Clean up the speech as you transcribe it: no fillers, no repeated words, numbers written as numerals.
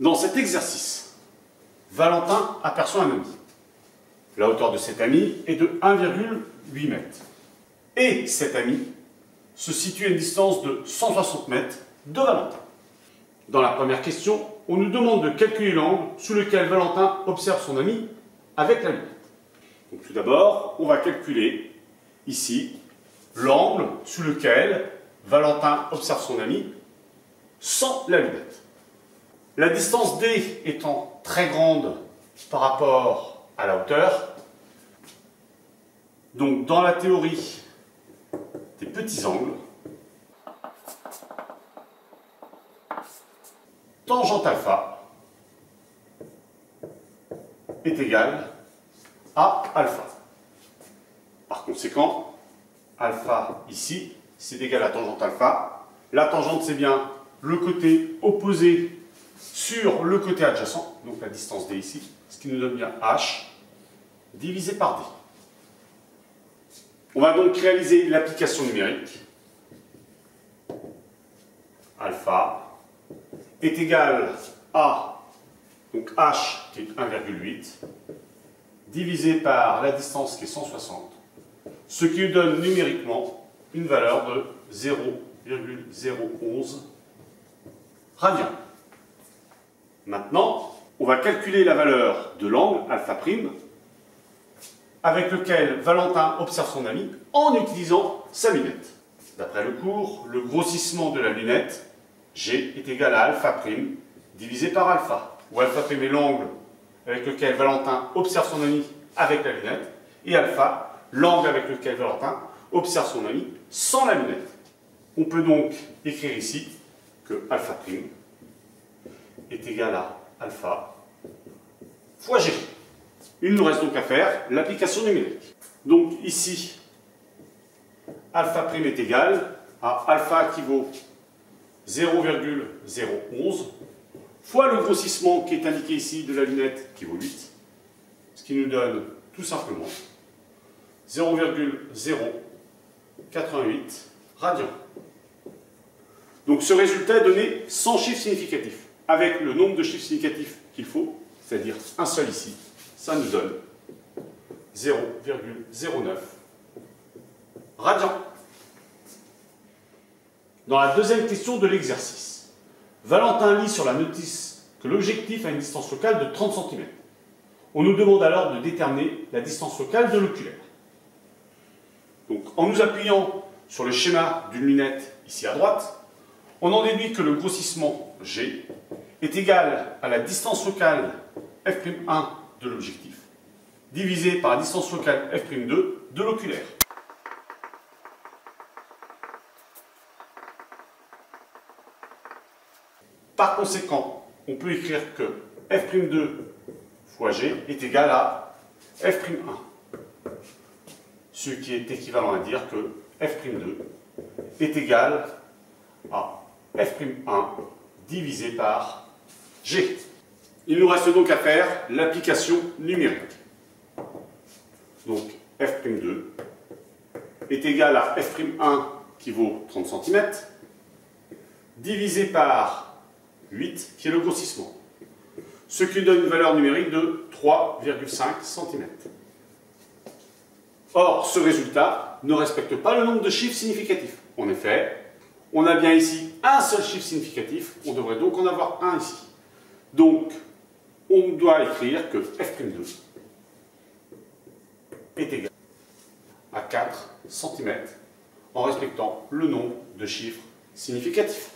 Dans cet exercice, Valentin aperçoit un ami. La hauteur de cet ami est de 1,8 m. Et cet ami se situe à une distance de 160 mètres de Valentin. Dans la première question, on nous demande de calculer l'angle sous lequel Valentin observe son ami avec la lunette. Donc, tout d'abord, on va calculer ici l'angle sous lequel Valentin observe son ami sans la lunette. La distance D étant très grande par rapport à la hauteur, donc dans la théorie des petits angles, tangente alpha est égale à alpha. Par conséquent, alpha ici, c'est égal à tangente alpha. La tangente, c'est bien le côté opposé sur le côté adjacent, donc la distance D ici, ce qui nous donne bien H divisé par D. On va donc réaliser l'application numérique. Alpha est égal à, donc H qui est 1,8, divisé par la distance qui est 160, ce qui nous donne numériquement une valeur de 0,011 radian. Maintenant, on va calculer la valeur de l'angle alpha' avec lequel Valentin observe son ami en utilisant sa lunette. D'après le cours, le grossissement de la lunette G est égal à alpha' divisé par alpha, où alpha' est l'angle avec lequel Valentin observe son ami avec la lunette, et alpha, l'angle avec lequel Valentin observe son ami sans la lunette. On peut donc écrire ici que alpha' est égal à alpha fois G. Il nous reste donc à faire l'application numérique. Donc ici, alpha' est égal à alpha qui vaut 0,011 fois le grossissement qui est indiqué ici de la lunette qui vaut 8, ce qui nous donne tout simplement 0,088 radians. Donc ce résultat est donné sans chiffre significatif. Avec le nombre de chiffres significatifs qu'il faut, c'est-à-dire un seul ici, ça nous donne 0,09 radians. Dans la deuxième question de l'exercice, Valentin lit sur la notice que l'objectif a une distance focale de 30 cm. On nous demande alors de déterminer la distance focale de l'oculaire. Donc, en nous appuyant sur le schéma d'une lunette ici à droite, on en déduit que le grossissement G est égal à la distance focale f'1 de l'objectif divisé par la distance focale f'2 de l'oculaire. Par conséquent, on peut écrire que f'2 fois G est égal à f'1, ce qui est équivalent à dire que f'2 est égal à f'1 divisé par G. Il nous reste donc à faire l'application numérique. Donc f'2 est égal à f'1 qui vaut 30 cm divisé par 8 qui est le grossissement, ce qui donne une valeur numérique de 3,5 cm. Or, ce résultat ne respecte pas le nombre de chiffres significatifs. En effet, on a bien ici un seul chiffre significatif, on devrait donc en avoir un ici. Donc, on doit écrire que f'2 est égal à 4 cm en respectant le nombre de chiffres significatifs.